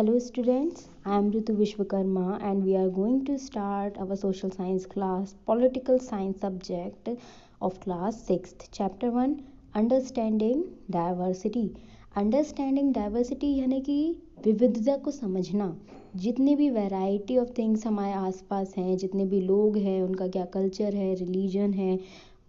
Hello students, I am Ritu Vishwakarma and we are going to start our social science class, political science subject of class 6th, chapter 1, understanding diversity. Understanding diversity यानी कि विविधता को समझना, जितने भी variety of things हमारे आसपास हैं, जितने भी लोग हैं, उनका क्या कल्चर है, रिलीजन है,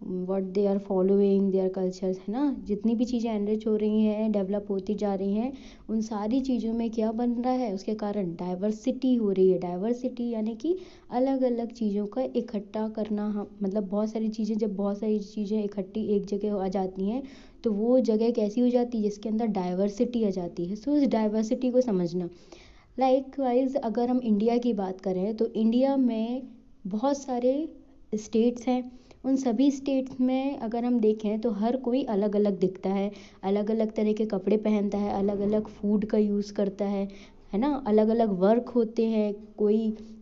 what they are following their cultures, है ना, जितनी भी चीज़ें एनरिच हो रही हैं, डेवलप होती जा रही हैं, उन सारी चीज़ों में क्या बन रहा है, उसके कारण डाइवर्सिटी हो रही है। डाइवर्सिटी यानी कि अलग अलग चीज़ों का इकट्ठा करना, मतलब बहुत सारी चीज़ें, जब बहुत सारी चीज़ें इकट्ठी एक जगह आ जाती हैं तो वो जगह कैसी हो जाती है, जिसके अंदर डाइवर्सिटी आ जाती है। सो इस डाइवर्सिटी को समझना, लाइकवाइज अगर हम इंडिया की बात करें तो इंडिया में बहुत सारे स्टेट्स हैं। उन सभी स्टेट्स में अगर हम देखें तो हर कोई अलग अलग दिखता है, अलग अलग तरह के कपड़े पहनता है, अलग अलग फूड का यूज़ करता है ना, अलग अलग वर्क होते हैं। कोई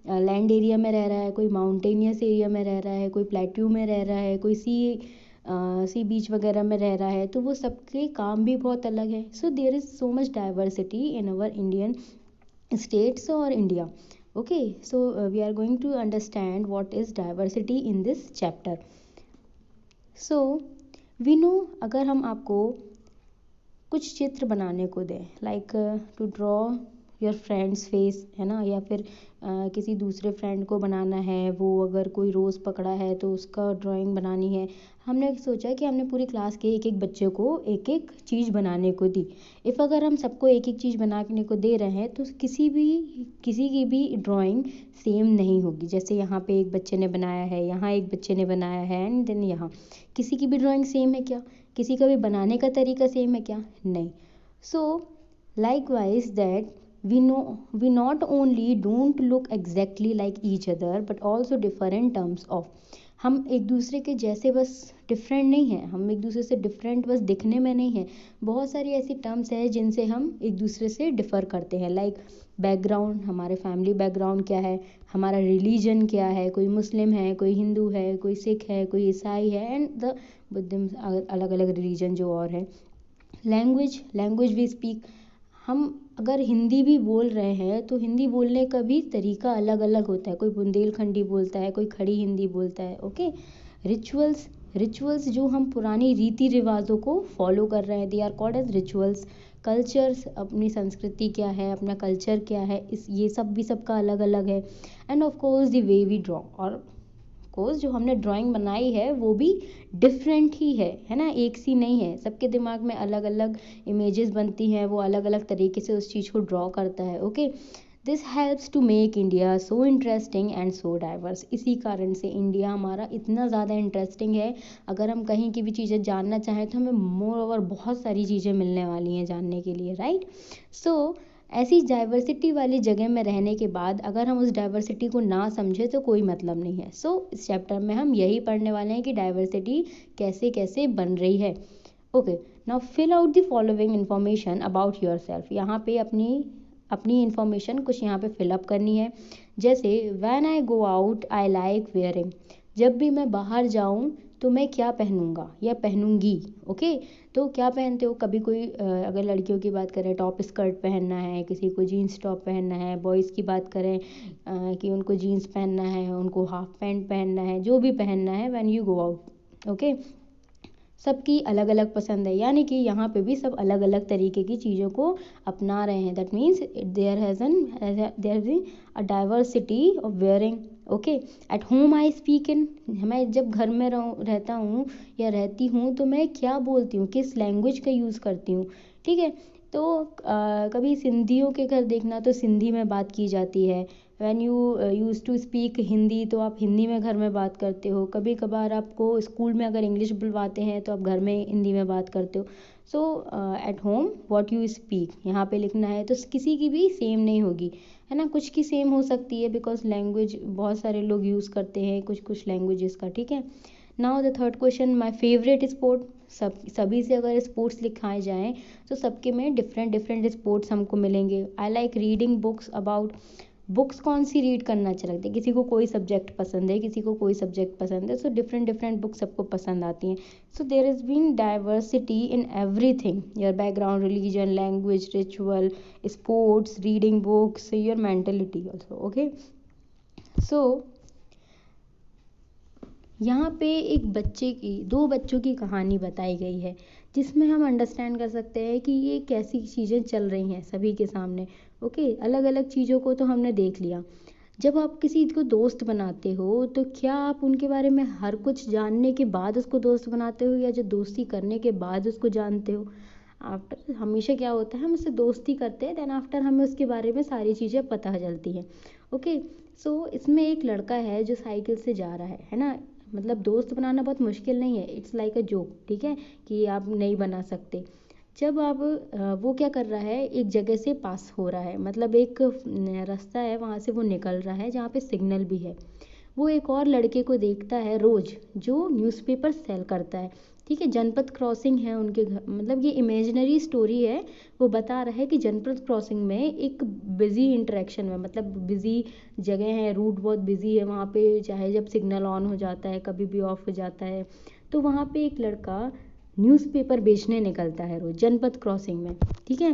लैंड एरिया में रह रहा है, कोई माउंटेनियस एरिया में रह रहा है, कोई प्लेट्यू में रह रहा है, कोई सी बीच वगैरह में रह रहा है, तो वो सबके काम भी बहुत अलग है। So there is so much diversity in our Indian states or India. Okay, so we are going to understand what is diversity in this chapter. So we know, अगर हम आपको कुछ चित्र बनाने को दें, like to draw your friend's face, है ना, या फिर किसी दूसरे फ्रेंड को बनाना है, वो अगर कोई रोज़ पकड़ा है तो उसका ड्राइंग बनानी है। हमने सोचा कि हमने पूरी क्लास के एक एक बच्चे को एक एक चीज़ बनाने को दी। इफ़ अगर हम सबको एक एक चीज़ बनाने को दे रहे हैं तो किसी की भी ड्राइंग सेम नहीं होगी। जैसे यहाँ पे एक बच्चे ने बनाया है, यहाँ एक बच्चे ने बनाया है, एंड देन यहाँ किसी की भी ड्राइंग सेम है क्या? किसी का भी बनाने का तरीका सेम है क्या? नहीं। सो likewise that we not only don't look exactly like each other but also differ in terms of, हम एक दूसरे के जैसे बस डिफरेंट नहीं है, हम एक दूसरे से डिफरेंट बस दिखने में नहीं है। बहुत सारी ऐसी टर्म्स है जिनसे हम एक दूसरे से डिफ़र करते हैं, लाइक बैकग्राउंड, हमारे फैमिली बैकग्राउंड क्या है, हमारा रिलीजन क्या है, कोई मुस्लिम है, कोई हिंदू है, कोई सिख है, कोई ईसाई है, एंड द बुद्धिम, अलग अलग रिलीजन जो और है। लैंग्वेज वी स्पीक, हम अगर हिंदी भी बोल रहे हैं तो हिंदी बोलने का भी तरीका अलग अलग होता है। कोई बुंदेलखंडी बोलता है, कोई खड़ी हिंदी बोलता है। ओके, रिचुअल्स जो हम पुरानी रीति रिवाजों को फॉलो कर रहे हैं, they are called as rituals. Cultures, अपनी संस्कृति क्या है, अपना कल्चर क्या है, इस ये सब भी सबका अलग अलग है। And of course the way we draw, और कोर्स जो हमने ड्राइंग बनाई है वो भी डिफरेंट ही है ना, एक सी नहीं है। सबके दिमाग में अलग अलग इमेजेस बनती हैं, वो अलग अलग तरीके से उस चीज़ को ड्रॉ करता है। Okay, this helps to make India so interesting and so diverse. इसी कारण से इंडिया हमारा इतना ज़्यादा इंटरेस्टिंग है। अगर हम कहीं की भी चीज़ें जानना चाहें तो हमें मोर ओवर बहुत सारी चीज़ें मिलने वाली हैं जानने के लिए, राइट। सो ऐसी डाइवर्सिटी वाली जगह में रहने के बाद अगर हम उस डाइवर्सिटी को ना समझे तो कोई मतलब नहीं है। सो इस चैप्टर में हम यही पढ़ने वाले हैं कि डाइवर्सिटी कैसे कैसे बन रही है। Okay, now fill out the following information about yourself. यहाँ पे अपनी इंफॉर्मेशन कुछ यहाँ पे फिलअप करनी है। जैसे when I go out I like wearing, जब भी मैं बाहर जाऊँ तो मैं क्या पहनूंगा या पहनूंगी। ओके, तो क्या पहनते हो, कभी कोई अगर लड़कियों की बात करें टॉप स्कर्ट पहनना है, किसी को जीन्स टॉप पहनना है। बॉयज़ की बात करें कि उनको जीन्स पहनना है, उनको हाफ पैंट पहनना है, जो भी पहनना है when you go out. Okay, सबकी अलग अलग पसंद है, यानी कि यहाँ पे भी सब अलग अलग तरीके की चीज़ों को अपना रहे हैं। That means there is a diversity of wearing. Okay, at home I speak in, मैं जब घर में रहता हूँ या रहती हूँ तो मैं क्या बोलती हूँ, किस लैंग्वेज का यूज़ करती हूँ। ठीक है, तो कभी सिंधियों के घर देखना तो सिंधी में बात की जाती है। When you use to speak Hindi तो आप हिंदी में घर में बात करते हो। कभी कभार आपको स्कूल में अगर इंग्लिश बुलवाते हैं तो आप घर में हिंदी में बात करते हो। So at home what you speak यहाँ पे लिखना है, तो किसी की भी सेम नहीं होगी, है ना। कुछ की सेम हो सकती है बिकॉज लैंग्वेज बहुत सारे लोग यूज़ करते हैं कुछ लैंग्वेजेस का। ठीक है, now the third question, my favourite sport. सभी से अगर स्पोर्ट्स लिखाए जाएँ तो सबके में डिफरेंट डिफरेंट स्पोर्ट्स हमको मिलेंगे। I like reading books about books कौन सी रीड करना अच्छा लगता है, किसी को कोई सब्जेक्ट पसंद है, किसी को कोई सब्जेक्ट पसंद है, सो डिफरेंट डिफरेंट बुक्स सबको पसंद आती हैं. So there is been diversity in everything, your background, religion, language, ritual, sports, reading books, your mentality also. Okay, so यहाँ पे दो बच्चों की कहानी बताई गई है, जिसमें हम अंडरस्टैंड कर सकते हैं कि ये कैसी चीज़ें चल रही हैं सभी के सामने. ओके, अलग अलग चीज़ों को तो हमने देख लिया. जब आप किसी को दोस्त बनाते हो तो क्या आप उनके बारे में हर कुछ जानने के बाद उसको दोस्त बनाते हो, या जो दोस्ती करने के बाद उसको जानते हो? आफ्टर हमेशा क्या होता है, हम उससे दोस्ती करते हैं, देन आफ्टर हमें उसके बारे में सारी चीज़ें पता चलती हैं. ओके, सो इसमें एक लड़का है जो साइकिल से जा रहा है ना. मतलब दोस्त बनाना बहुत मुश्किल नहीं है, इट्स लाइक अ जोक, ठीक है, कि आप नहीं बना सकते. जब आप वो क्या कर रहा है, एक जगह से पास हो रहा है, मतलब एक रास्ता है, वहाँ से वो निकल रहा है जहाँ पे सिग्नल भी है. वो एक और लड़के को देखता है रोज, जो न्यूज़पेपर सेल करता है. ठीक है, जनपद क्रॉसिंग है उनके घर, मतलब ये इमेजिनरी स्टोरी है. वो बता रहा है कि जनपद क्रॉसिंग में एक बिजी इंटरेक्शन में, मतलब बिजी जगह है, रूट बहुत बिजी है वहाँ पे, चाहे जब सिग्नल ऑन हो जाता है कभी भी ऑफ हो जाता है. तो वहाँ पे एक लड़का न्यूज़पेपर बेचने निकलता है रोज जनपद क्रॉसिंग में. ठीक है,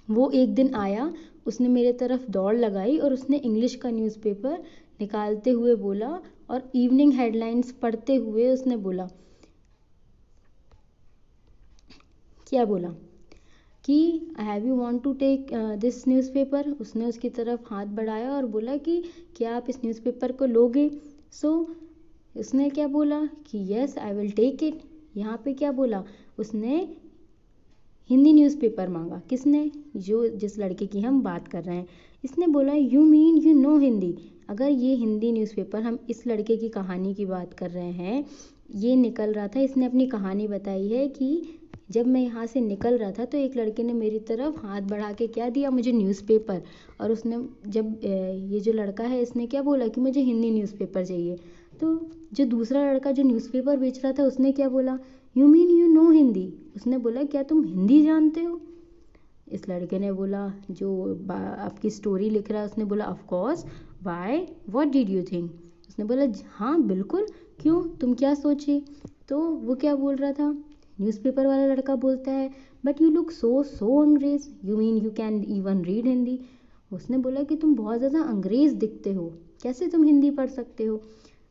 वो एक दिन आया, उसने मेरे तरफ दौड़ लगाई और उसने इंग्लिश का न्यूज़पेपर निकालते हुए बोला, और इवनिंग हेडलाइंस पढ़ते हुए उसने बोला, क्या बोला कि have you want to take this newspaper. उसने उसकी तरफ हाथ बढ़ाया और बोला कि क्या आप इस न्यूज़पेपर को लोगे. सो उसने क्या बोला कि yes I will take it. यहाँ पे क्या बोला, उसने हिंदी न्यूज़पेपर मांगा. किसने, जो जिस लड़के की हम बात कर रहे हैं, इसने बोला you mean you know Hindi. अगर ये हिंदी न्यूज़पेपर, हम इस लड़के की कहानी की बात कर रहे हैं, ये निकल रहा था, इसने अपनी कहानी बताई है कि जब मैं यहाँ से निकल रहा था तो एक लड़के ने मेरी तरफ हाथ बढ़ा के क्या दिया, मुझे न्यूज़पेपर. और उसने जब ये जो लड़का है इसने क्या बोला कि मुझे हिंदी न्यूज़पेपर चाहिए. तो जो दूसरा लड़का जो न्यूज़पेपर बेच रहा था उसने क्या बोला, you mean you know Hindi. उसने बोला क्या तुम हिंदी जानते हो. इस लड़के ने बोला, जो आपकी स्टोरी लिख रहा है, उसने बोला of course, why, what did you think. उसने बोला हाँ बिल्कुल, क्यों, तुम क्या सोचे. तो वो क्या बोल रहा था, न्यूज़पेपर वाला लड़का बोलता है बट यू लुक सो अंग्रेज, you mean you can even read Hindi. उसने बोला कि तुम बहुत ज़्यादा अंग्रेज दिखते हो, कैसे तुम हिंदी पढ़ सकते हो.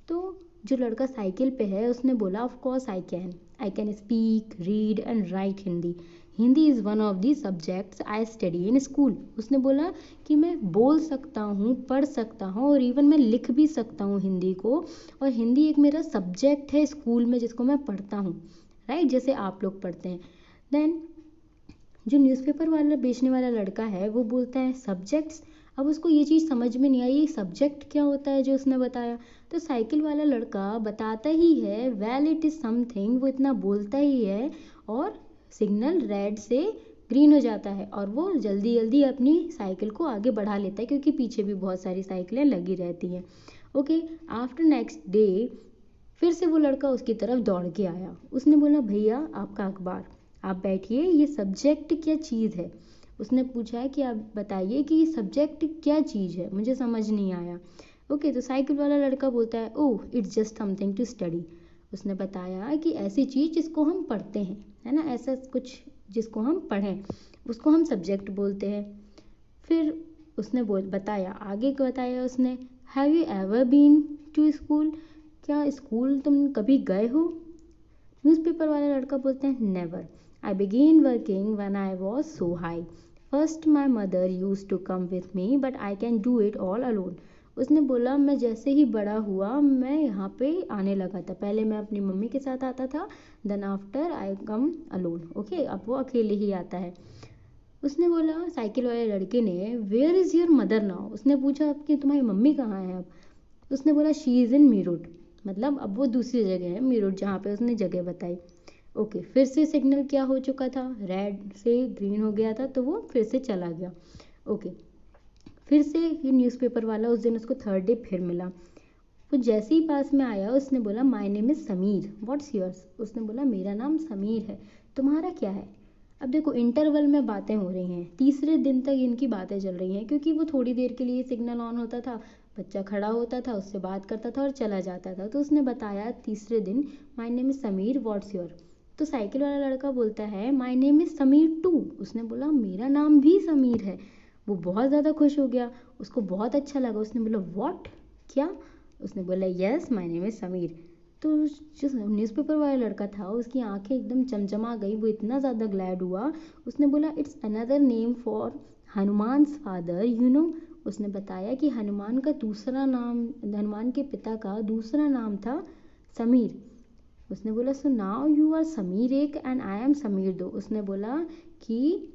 तो जो लड़का साइकिल पे है उसने बोला of course I can speak, read and right Hindi. Hindi is one of the subjects I study in school. उसने बोला कि मैं बोल सकता हूँ, पढ़ सकता हूँ, और इवन मैं लिख भी सकता हूँ हिंदी को, और हिंदी एक मेरा सब्जेक्ट है स्कूल में जिसको मैं पढ़ता हूँ, राइट, जैसे आप लोग पढ़ते हैं. देन जो न्यूज़पेपर वाला बेचने वाला लड़का है वो बोलता है सब्जेक्ट्स. अब उसको ये चीज़ समझ में नहीं आई, सब्जेक्ट क्या होता है जो उसने बताया. तो साइकिल वाला लड़का बताता ही है वेल इट इज़ समथिंग, वो इतना बोलता ही है, और सिग्नल रेड से ग्रीन हो जाता है, और वो जल्दी जल्दी अपनी साइकिल को आगे बढ़ा लेता है, क्योंकि पीछे भी बहुत सारी साइकिलें लगी रहती हैं. ओके, आफ्टर नेक्स्ट डे फिर से वो लड़का उसकी तरफ दौड़ के आया. उसने बोला भैया आपका अखबार, आप बैठिए, ये सब्जेक्ट क्या चीज़ है. उसने पूछा है कि आप बताइए कि ये सब्जेक्ट क्या चीज़ है, मुझे समझ नहीं आया. ओके, तो साइकिल वाला लड़का बोलता है oh it's just something to study. उसने बताया कि ऐसी चीज़ जिसको हम पढ़ते हैं, है ना, ऐसा कुछ जिसको हम पढ़ें उसको हम सब्जेक्ट बोलते हैं. फिर उसने बताया, आगे को बताया उसने, have you ever been to school, क्या स्कूल तुम कभी गए हो. न्यूज़पेपर वाला लड़का बोलते हैं never, I began working when I was so high, first my mother used to come with me but I can do it all alone. उसने बोला मैं जैसे ही बड़ा हुआ मैं यहाँ पे आने लगा था, पहले मैं अपनी मम्मी के साथ आता था, then after I come alone. Okay, अब वो अकेले ही आता है. उसने बोला, साइकिल वाले लड़के ने, where is your mother now. उसने पूछा कि तुम्हारी मम्मी कहाँ है अब. उसने बोला शी इज़ इन मीरठ, मतलब अब वो दूसरी जगह है मीरठ जहाँ पे उसने जगह बताई. ओके, फिर से सिग्नल क्या हो चुका था, रेड से ग्रीन हो गया था, तो वो फिर से चला गया. ओके, फिर से ये न्यूज़पेपर वाला उस दिन उसको थर्ड डे फिर मिला. वो जैसे ही पास में आया उसने बोला my name is Sameer, what's yours. उसने बोला मेरा नाम समीर है, तुम्हारा क्या है. अब देखो इंटरवल में बातें हो रही हैं, तीसरे दिन तक इनकी बातें चल रही हैं, क्योंकि वो थोड़ी देर के लिए सिग्नल ऑन होता था, बच्चा खड़ा होता था, उससे बात करता था और चला जाता था। तो उसने बताया तीसरे दिन, my name is Sameer, what's your. तो साइकिल वाला लड़का बोलता है my name is Sameer too. उसने बोला मेरा नाम भी समीर है। वो बहुत ज़्यादा खुश हो गया, उसको बहुत अच्छा लगा। उसने बोला व्हाट, क्या? उसने बोला yes my name is Sameer. तो जो न्यूज़पेपर वाला लड़का था उसकी आंखें एकदम चमचमा गई, वो इतना ज़्यादा ग्लैड हुआ। उसने बोला it's another name for Hanuman's father you know. उसने बताया कि हनुमान का दूसरा नाम, हनुमान के पिता का दूसरा नाम था समीर। उसने बोला so now you are Sameer एक एंड आई एम समीर दो। उसने बोला कि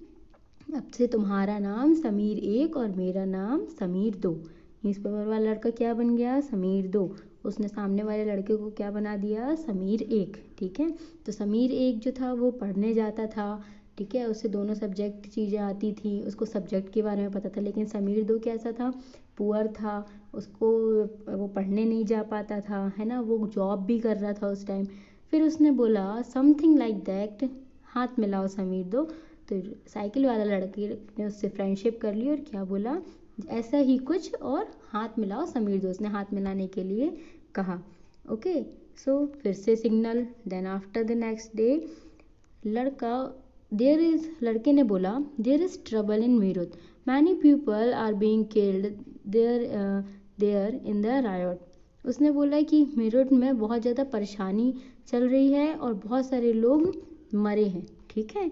अब से तुम्हारा नाम समीर एक और मेरा नाम समीर दो। न्यूज़पेपर वाला लड़का क्या बन गया? समीर दो। उसने सामने वाले लड़के को क्या बना दिया? समीर एक। ठीक है, तो समीर एक जो था वो पढ़ने जाता था, ठीक है, उससे दोनों सब्जेक्ट की चीज़ें आती थी, उसको सब्जेक्ट के बारे में पता था। लेकिन समीर दो कैसा था? पुअर था, उसको वो पढ़ने नहीं जा पाता था, है ना, वो जॉब भी कर रहा था उस टाइम। फिर उसने बोला समथिंग लाइक दैट, हाथ मिलाओ समीर दो। तो साइकिल वाला लड़के ने उससे फ्रेंडशिप कर ली और क्या बोला? ऐसा ही कुछ, और हाथ मिलाओ समीर दो, उसने हाथ मिलाने के लिए कहा। ओके, सो फिर से signal. Then after the next day लड़का लड़के ने बोला there is trouble in Meerut, many people are being killed there in the riot. उसने बोला कि मीरठ में बहुत ज़्यादा परेशानी चल रही है और बहुत सारे लोग मरे हैं। ठीक है,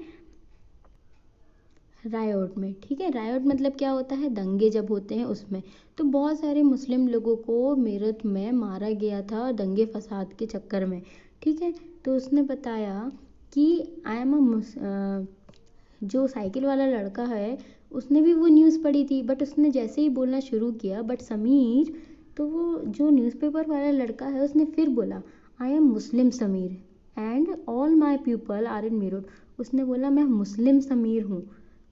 रायोट में। ठीक है, रायोट मतलब क्या होता है? दंगे जब होते हैं उसमें। तो बहुत सारे मुस्लिम लोगों को मेरठ में मारा गया था दंगे फसाद के चक्कर में। ठीक है, तो उसने बताया कि आई एम अ जो साइकिल वाला लड़का है उसने भी वो न्यूज़ पढ़ी थी, बट उसने जैसे ही बोलना शुरू किया बट समीर, तो वो जो न्यूज़पेपर वाला लड़का है उसने फिर बोला I am Muslim Sameer and all my people are in Meerut. उसने बोला मैं मुस्लिम समीर हूँ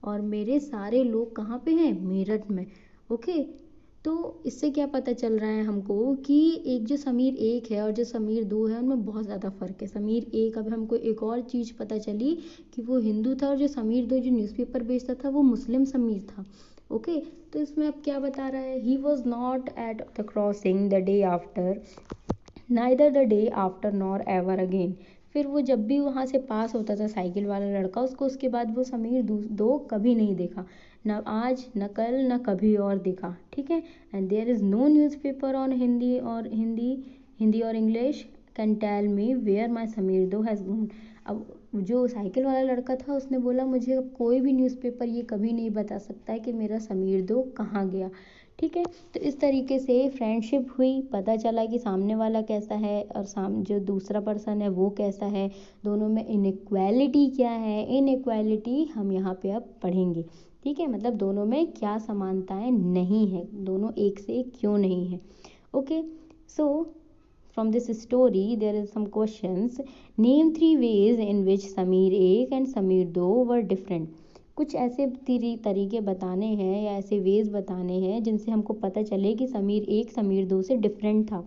और मेरे सारे लोग कहाँ पे हैं? मेरठ में। ओके, तो इससे क्या पता चल रहा है हमको कि एक जो समीर एक है और जो समीर दो है उनमें बहुत ज़्यादा फ़र्क है। समीर एक, अब हमको एक और चीज़ पता चली कि वो हिंदू था, और जो समीर दो जो न्यूज़पेपर बेचता था वो मुस्लिम समीर था। ओके, तो इसमें अब क्या बता रहा है? He was not at the crossing the day after, neither the day after nor ever again. फिर वो जब भी वहाँ से पास होता था साइकिल वाला लड़का, उसको उसके बाद वो समीर दो कभी नहीं देखा, न आज न कल न कभी और देखा। ठीक है, and there is no newspaper on Hindi और English can tell me where my Sameer Do has gone. अब जो साइकिल वाला लड़का था उसने बोला मुझे अब कोई भी न्यूज़पेपर ये कभी नहीं बता सकता है कि मेरा समीर दो कहाँ गया। ठीक है, तो इस तरीके से फ्रेंडशिप हुई, पता चला कि सामने वाला कैसा है और जो दूसरा पर्सन है वो कैसा है, दोनों में इनइक्वालिटी क्या है, इनइक्वालिटी हम यहाँ पे अब पढ़ेंगे। ठीक है, मतलब दोनों में क्या समानताएं नहीं है, दोनों एक से एक क्यों नहीं है। Okay, so from this story there is some questions. Name 3 ways in which Sameer 1 and Sameer 2 were different. कुछ ऐसे तरीके बताने हैं या ऐसे वेज बताने हैं जिनसे हमको पता चले कि समीर एक समीर दो से डिफरेंट था।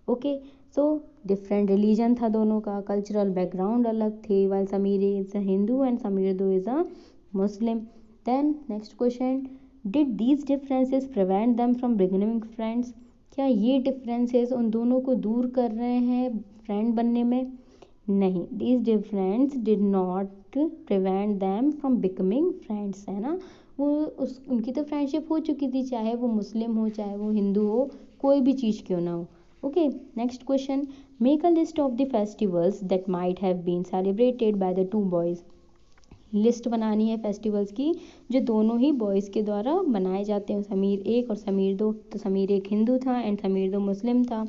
ओके, सो डिफरेंट रिलीजन था दोनों का, कल्चरल बैकग्राउंड अलग थे, while Sameer is a Hindu and Sameer Do is a Muslim. Then next question, did these differences prevent them from becoming friends. क्या ये डिफरेंसेस उन दोनों को दूर कर रहे हैं फ्रेंड बनने में? नहीं, these difference did not prevent them from becoming friends, है ना। वो उनकी तो फ्रेंडशिप हो चुकी थी, चाहे वो मुस्लिम हो चाहे वो हिंदू हो, कोई भी चीज़ क्यों ना हो। Okay, next question, make a list of the festivals that might have been celebrated by the two boys. List बनानी है फेस्टिवल्स की जो दोनों ही बॉयज़ के द्वारा बनाए जाते हैं, समीर एक और समीर दो। तो समीर एक हिंदू था एंड समीर दो मुस्लिम था।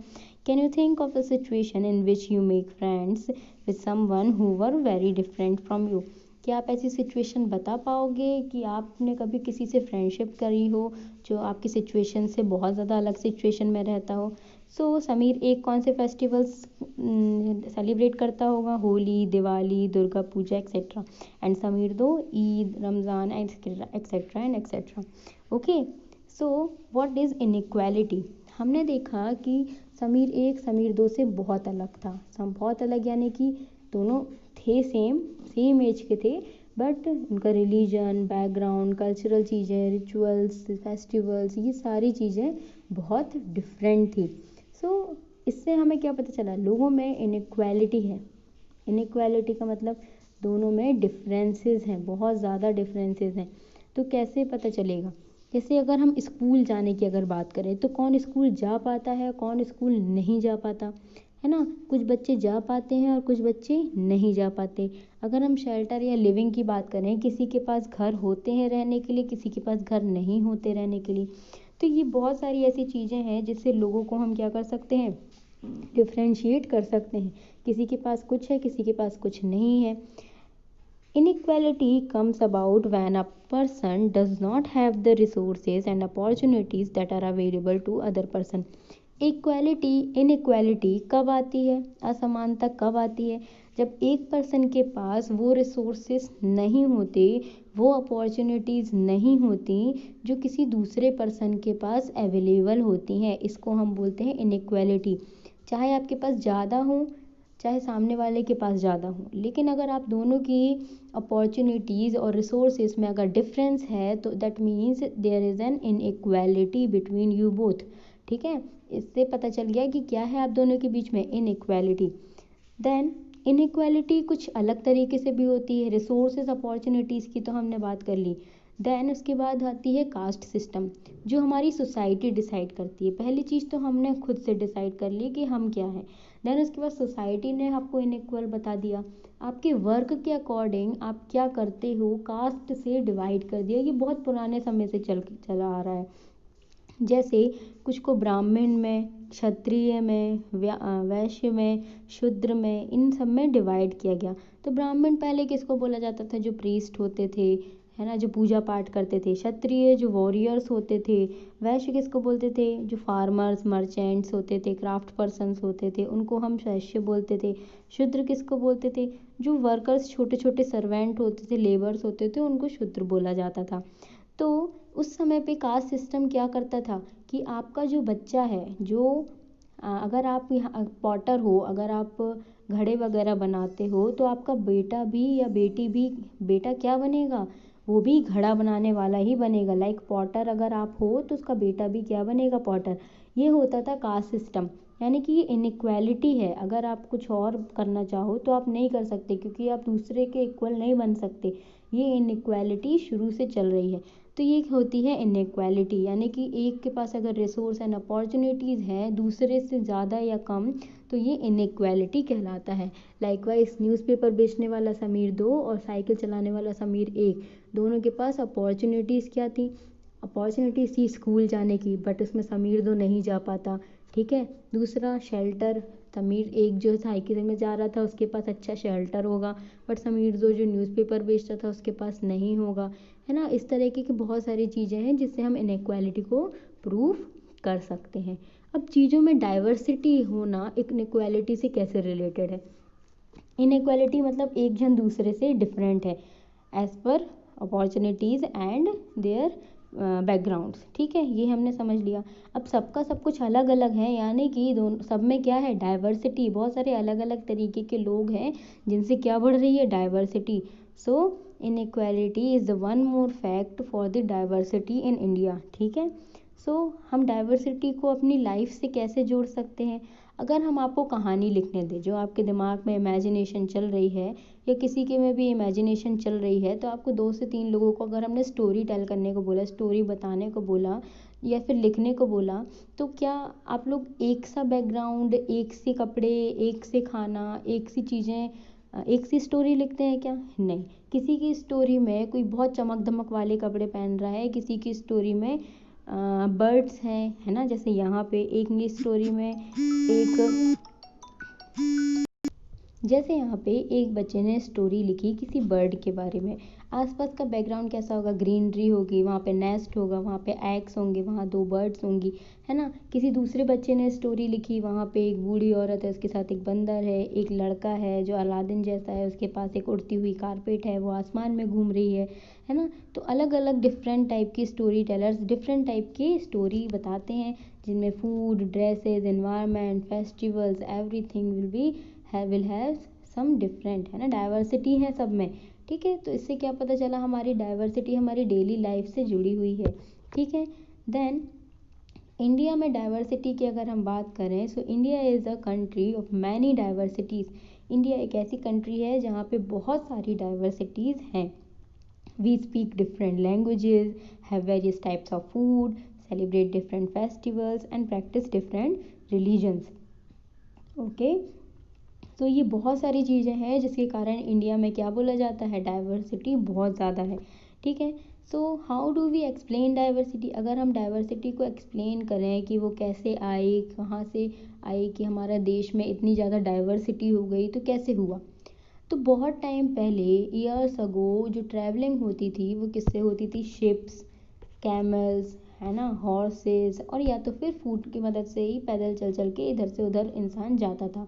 Can you think of a situation in which you make friends with someone who were very different from you. क्या आप ऐसी सिचुएशन बता पाओगे कि आपने कभी किसी से फ्रेंडशिप करी हो जो आपकी सिचुएशन से बहुत ज़्यादा अलग सिचुएशन में रहता हो? सो समीर एक कौन से फेस्टिवल्स सेलिब्रेट करता होगा? होली, दिवाली, दुर्गा पूजा एक्सेट्रा। एंड समीर दो Eid, Ramzan etcetera and etcetera. Okay, so what is inequality? हमने देखा कि समीर एक समीर दो से बहुत अलग था। बहुत अलग यानी कि दोनों थे सेम एज के थे, बट उनका रिलीजन, बैकग्राउंड, कल्चरल चीज़ें, रिचुअल्स, फेस्टिवल्स, ये सारी चीज़ें बहुत डिफरेंट थी। सो इससे हमें क्या पता चला, लोगों में इनइक्वालिटी है। इनइक्वालिटी का मतलब दोनों में डिफरेंसेस हैं, बहुत ज़्यादा डिफरेंसेस हैं। तो कैसे पता चलेगा, जैसे अगर हम स्कूल जाने की अगर बात करें तो कौन स्कूल जा पाता है, कौन स्कूल नहीं जा पाता, है ना। कुछ बच्चे जा पाते हैं और कुछ बच्चे नहीं जा पाते। अगर हम शेल्टर या लिविंग की बात करें, किसी के पास घर होते हैं रहने के लिए, किसी के पास घर नहीं होते रहने के लिए। तो ये बहुत सारी ऐसी चीज़ें हैं जिससे लोगों को हम क्या कर सकते हैं, डिफ्रेंशिएट कर सकते हैं। किसी के पास कुछ है, किसी के पास कुछ नहीं है। Inequality comes about when a person does not have the resources and opportunities that are available to other person. Inequality कब आती है, असमानता कब आती है, जब एक पर्सन के पास वो रिसोर्सेस नहीं होते, वो अपॉर्चुनिटीज़ नहीं होती जो किसी दूसरे पर्सन के पास अवेलेबल होती हैं। इसको हम बोलते हैं इनइक्वालिटी। चाहे आपके पास ज़्यादा हो, चाहे सामने वाले के पास ज़्यादा हो, लेकिन अगर आप दोनों की अपॉर्चुनिटीज़ और रिसोर्सेज में अगर डिफरेंस है तो that means there is an inequality between you both. ठीक है, इससे पता चल गया कि क्या है आप दोनों के बीच में, इनइक्वालिटी। देन इनइक्वालिटी कुछ अलग तरीके से भी होती है। रिसोर्सेज अपॉर्चुनिटीज़ की तो हमने बात कर ली। देन उसके बाद आती है कास्ट सिस्टम, जो हमारी सोसाइटी डिसाइड करती है। पहली चीज़ तो हमने खुद से डिसाइड कर ली कि हम क्या हैं। देन उसके बाद सोसाइटी ने आपको इनइक्वल बता दिया। आपके वर्क के अकॉर्डिंग आप क्या करते हो, कास्ट से डिवाइड कर दिया। ये बहुत पुराने समय से चला आ रहा है। जैसे कुछ को ब्राह्मण में, क्षत्रिय में, वैश्य में, शूद्र में, इन सब में डिवाइड किया गया। तो ब्राह्मण पहले किसको बोला जाता था, जो प्रीस्ट होते थे, है ना, जो पूजा पाठ करते थे। क्षत्रिय जो वॉरियर्स होते थे। वैश्य किसको बोलते थे, जो फार्मर्स, मर्चेंट्स होते थे, क्राफ्ट पर्सन्स होते थे, उनको हम वैश्य बोलते थे। शूद्र किसको बोलते थे, जो वर्कर्स, छोटे छोटे सर्वेंट होते थे, लेबर्स होते थे, उनको शूद्र बोला जाता था। तो उस समय पे कास्ट सिस्टम क्या करता था कि आपका जो बच्चा है, जो अगर आप यहाँ पॉटर हो, अगर आप घड़े वगैरह बनाते हो, तो आपका बेटा भी या बेटी भी, बेटा क्या बनेगा, वो भी घड़ा बनाने वाला ही बनेगा। लाइक पॉटर अगर आप हो तो उसका बेटा भी क्या बनेगा, पॉटर। ये होता था कास्ट सिस्टम। यानी कि ये इनइक्वालिटी है। अगर आप कुछ और करना चाहो तो आप नहीं कर सकते, क्योंकि आप दूसरे के इक्वल नहीं बन सकते। ये इनइक्वालिटी शुरू से चल रही है। तो ये होती है इनइक्वालिटी, यानी कि एक के पास अगर रिसोर्स एंड अपॉर्चुनिटीज़ हैं दूसरे से ज़्यादा या कम, तो ये इनइक्वालिटी कहलाता है। लाइकवाइज न्यूज़पेपर बेचने वाला समीर 2 और साइकिल चलाने वाला समीर 1, दोनों के पास अपॉर्चुनिटीज़ क्या थी, अपॉर्चुनिटीज़ थी स्कूल जाने की, बट उसमें समीर 2 नहीं जा पाता। ठीक है, दूसरा शेल्टर, समीर 1 जो साइकिल में जा रहा था उसके पास अच्छा शेल्टर होगा, बट समीर 2 जो न्यूज़पेपर बेचता था उसके पास नहीं होगा, है ना। इस तरीके की बहुत सारी चीज़ें हैं जिससे हम इनइक्वालिटी को प्रूव कर सकते हैं। अब चीज़ों में डाइवर्सिटी होना इनइक्वालिटी से कैसे रिलेटेड है। इनइक्वालिटी मतलब एक जन दूसरे से डिफरेंट है as per opportunities and there backgrounds. ठीक है, ये हमने समझ लिया। अब सबका सब कुछ अलग अलग है, यानी कि दोनों सब में क्या है, डाइवर्सिटी। बहुत सारे अलग अलग तरीके के लोग हैं जिनसे क्या बढ़ रही है, diversity. So inequality is the one more fact for the diversity in India. ठीक है, सो हम डाइवर्सिटी को अपनी लाइफ से कैसे जोड़ सकते हैं। अगर हम आपको कहानी लिखने दें, जो आपके दिमाग में इमेजिनेशन चल रही है या किसी के में भी इमेजिनेशन चल रही है, तो आपको 2 से 3 लोगों को अगर हमने स्टोरी टेल करने को बोला, स्टोरी बताने को बोला या फिर लिखने को बोला, तो क्या आप लोग एक सा बैकग्राउंड, एक से कपड़े, एक से खाना, एक सी चीज़ें, एक सी स्टोरी लिखते हैं क्या? नहीं। किसी की स्टोरी में कोई बहुत चमक धमक वाले कपड़े पहन रहा है, किसी की स्टोरी में बर्ड्स हैं, है ना। जैसे यहाँ पे एक स्टोरी में एक, जैसे यहाँ पे एक बच्चे ने स्टोरी लिखी किसी बर्ड के बारे में। आसपास का बैकग्राउंड कैसा होगा, ग्रीनरी होगी, वहाँ पे नेस्ट होगा, वहाँ पे एग्स होंगे, वहाँ 2 बर्ड्स होंगी, है ना। किसी दूसरे बच्चे ने स्टोरी लिखी, वहाँ पे एक बूढ़ी औरत है, उसके साथ एक बंदर है, एक लड़का है जो अलादीन जैसा है, उसके पास एक उड़ती हुई कारपेट है, वो आसमान में घूम रही है ना। तो अलग अलग डिफरेंट टाइप की स्टोरी टेलर्स डिफरेंट टाइप की स्टोरी बताते हैं, जिनमें food, dresses, environment, festivals, everything will have some different, है ना। डाइवर्सिटी है सब में, ठीक है, तो इससे क्या पता चला हमारी डाइवर्सिटी हमारी डेली लाइफ से जुड़ी हुई है। ठीक है, देन इंडिया में डाइवर्सिटी की अगर हम बात करें, so India is a country of many diversities. India एक ऐसी कंट्री है जहाँ पे बहुत सारी डाइवर्सिटीज़ हैं। We speak different languages, have various types of food, celebrate different festivals and practice different religions. Okay, तो ये बहुत सारी चीज़ें हैं जिसके कारण इंडिया में क्या बोला जाता है, डाइवर्सिटी बहुत ज़्यादा है। ठीक है, so how do we explain diversity. अगर हम डाइवर्सिटी को एक्सप्लेन करें कि वो कैसे आई, कहाँ से आई कि हमारा देश में इतनी ज़्यादा डाइवर्सिटी हो गई, तो कैसे हुआ। तो बहुत टाइम पहले, ईयर्स अगो, जो ट्रैवलिंग होती थी वो किससे होती थी, शिप्स, कैमल्स, है ना, हॉर्सेस, और या तो फिर फूट की मदद से ही पैदल चल चल के इधर से उधर इंसान जाता था।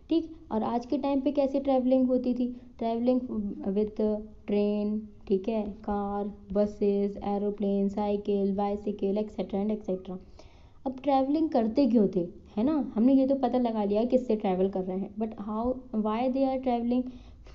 ठीक, और आज के टाइम पे कैसे ट्रैवलिंग होती थी, ट्रैवलिंग विथ ट्रेन, ठीक है, car, buses, aeroplane, cycle, bicycle, etcetera and etcetera. अब ट्रैवलिंग करते क्यों थे, है ना, हमने ये तो पता लगा लिया किससे ट्रैवल कर रहे हैं, but how, why they are travelling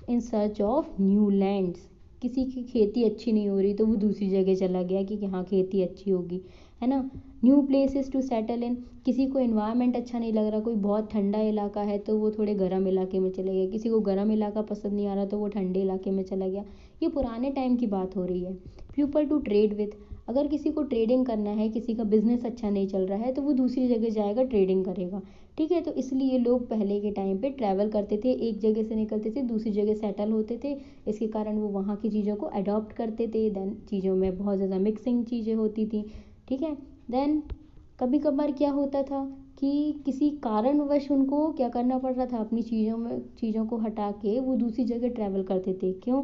in search of new lands. किसी की खेती अच्छी नहीं हो रही तो वो दूसरी जगह चला गया कि हाँ खेती अच्छी होगी, है ना। New places to settle in, किसी को इन्वायरमेंट अच्छा नहीं लग रहा, कोई बहुत ठंडा इलाका है तो वो थोड़े गर्म इलाके में चले गए, किसी को गर्म इलाका पसंद नहीं आ रहा तो वो ठंडे इलाके में चला गया। ये पुराने टाइम की बात हो रही है। पीपल टू ट्रेड विथ, अगर किसी को ट्रेडिंग करना है, किसी का बिजनेस अच्छा नहीं चल रहा है तो वो दूसरी जगह जाएगा, ट्रेडिंग करेगा। ठीक है, तो इसलिए लोग पहले के टाइम पे ट्रैवल करते थे, एक जगह से निकलते थे दूसरी जगह सेटल होते थे, इसके कारण वो वहाँ की चीज़ों को अडॉप्ट करते थे। देन चीज़ों में बहुत ज़्यादा मिक्सिंग चीज़ें होती थी। ठीक है, देन कभी कभार क्या होता था कि किसी कारणवश उनको क्या करना पड़ रहा था, अपनी चीज़ों को हटा के वो दूसरी जगह ट्रैवल करते थे। क्यों,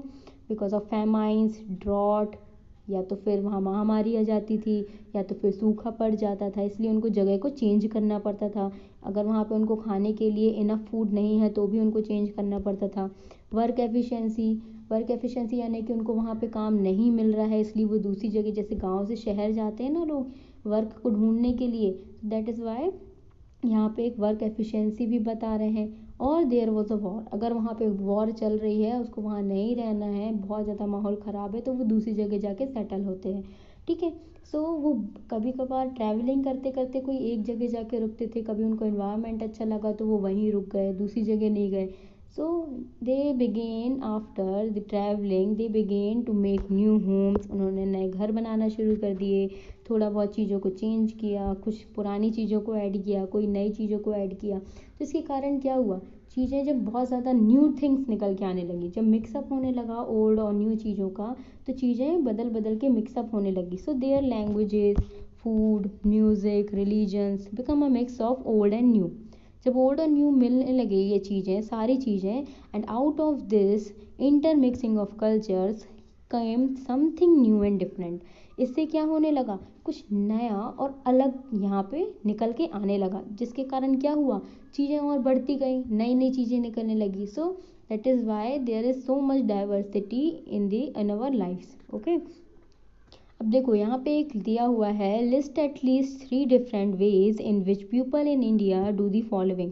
बिकॉज ऑफ फैमाइंस, ड्रॉट, या तो फिर वहाँ महामारी आ जाती थी, या तो फिर सूखा पड़ जाता था, इसलिए उनको जगह को चेंज करना पड़ता था। अगर वहाँ पे उनको खाने के लिए इनफ फूड नहीं है तो भी उनको चेंज करना पड़ता था। वर्क एफिशिएंसी, वर्क एफिशिएंसी यानी कि उनको वहाँ पे काम नहीं मिल रहा है, इसलिए वो दूसरी जगह, जैसे गांव से शहर जाते हैं ना लोग वर्क को ढूंढने के लिए, दैट इज़ वाई यहाँ पे एक वर्क एफिशिएंसी भी बता रहे हैं। और देयर वॉज अ वॉर, अगर वहाँ पे वॉर चल रही है, उसको वहाँ नहीं रहना है, बहुत ज़्यादा माहौल ख़राब है, तो वो दूसरी जगह जाके सेटल होते हैं। ठीक है, सो वो कभी कभार ट्रैवलिंग करते करते कोई एक जगह जाके रुकते थे, कभी उनको इन्वायरमेंट अच्छा लगा तो वो वहीं रुक गए, दूसरी जगह नहीं गए। So they began after the travelling, they began to make new homes, उन्होंने नए घर बनाना शुरू कर दिए, थोड़ा बहुत चीज़ों को चेंज किया, कुछ पुरानी चीज़ों को ऐड किया, कोई नई चीज़ों को ऐड किया। तो इसके कारण क्या हुआ, चीज़ें जब बहुत ज़्यादा न्यू थिंग्स निकल के आने लगी, जब मिक्सअप होने लगा ओल्ड और न्यू चीज़ों का, तो चीज़ें बदल बदल के मिक्सअप होने लगी। So their languages, food, music, religions become a mix of old and new. जब ओल्ड और न्यू मिलने लगे ये चीज़ें, सारी चीज़ें, and out of this intermixing of cultures came something new and different. इससे क्या होने लगा, कुछ नया और अलग यहाँ पे निकल के आने लगा, जिसके कारण क्या हुआ, चीज़ें और बढ़ती गई, नई नई चीज़ें निकलने लगी। So that is why there is so much diversity in our lifes. Okay, अब देखो यहाँ पे एक दिया हुआ है, list at least 3 different ways in which people in India do the following.